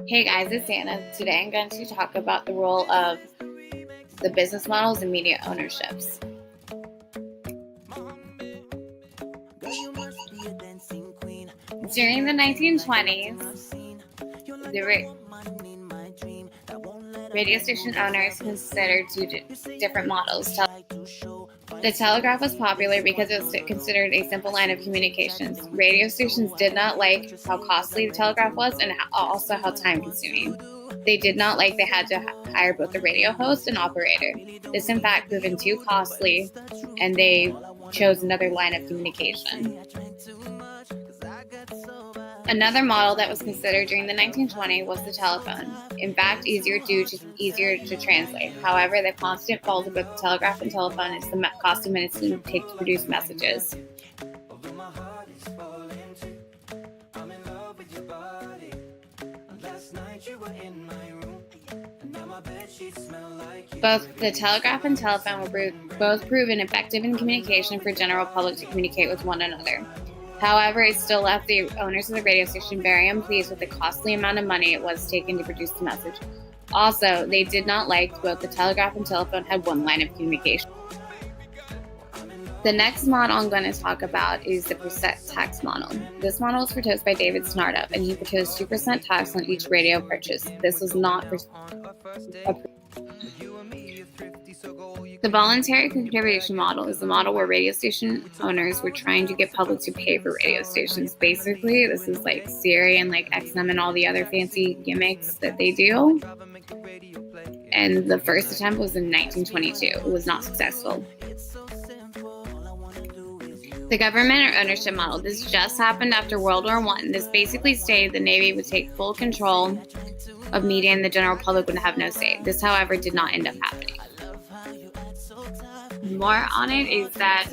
Hey guys, it's Anna. Today I'm going to talk about the role of the business models and media ownerships. During the 1920s, the radio station owners considered two different models. The telegraph was popular because it was considered a simple line of communications. Radio stations did not like how costly the telegraph was and also how time-consuming. They did not like they had to hire both the radio host and operator. This, in fact, proven too costly, and they chose another line of communication. Another model that was considered during the 1920s was the telephone. In fact, easier to translate. However, the constant fault of both the telegraph and telephone is the cost of minutes it takes to produce messages. Both the telegraph and telephone were both proven effective in communication for general public to communicate with one another. However, it still left the owners of the radio station very unpleased with the costly amount of money it was taken to produce the message. Also, they did not like both the telegraph and telephone had one line of communication. The next model I'm going to talk about is the percent tax model. This model was proposed by David Snartup, and he proposed 2% tax on each radio purchase. This was not approved. The voluntary contribution model is the model where radio station owners were trying to get public to pay for radio stations. Basically, this is like Siri and like XM and all the other fancy gimmicks that they do. And the first attempt was in 1922. It was not successful. The government or ownership model. This just happened after World War I. This basically stated the Navy would take full control of media and the general public would have no say. This, however, did not end up happening. More on it is that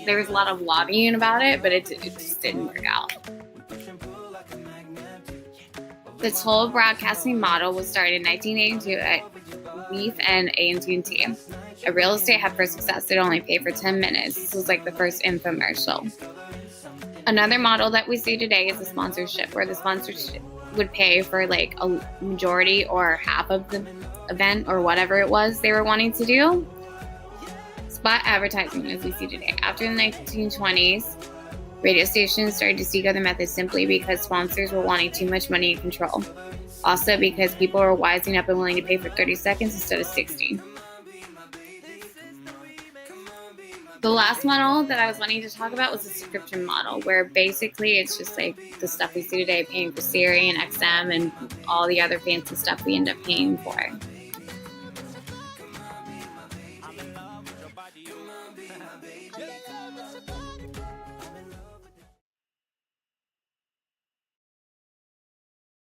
there was a lot of lobbying about it, but it just didn't work out. The toll broadcasting model was started in 1982 at Leaf and AT&T. A real estate had for success that only paid for 10 minutes. This was like the first infomercial. Another model that we see today is the sponsorship, where the sponsorship would pay for like a majority or half of the event or whatever it was they were wanting to do. Spot advertising, as we see today. After the 1920s, radio stations started to seek other methods simply because sponsors were wanting too much money and control. Also because people were wising up and willing to pay for 30 seconds instead of 60. The last model that I was wanting to talk about was the subscription model, where basically it's just like the stuff we see today, paying for Siri and XM and all the other fancy stuff we end up paying for.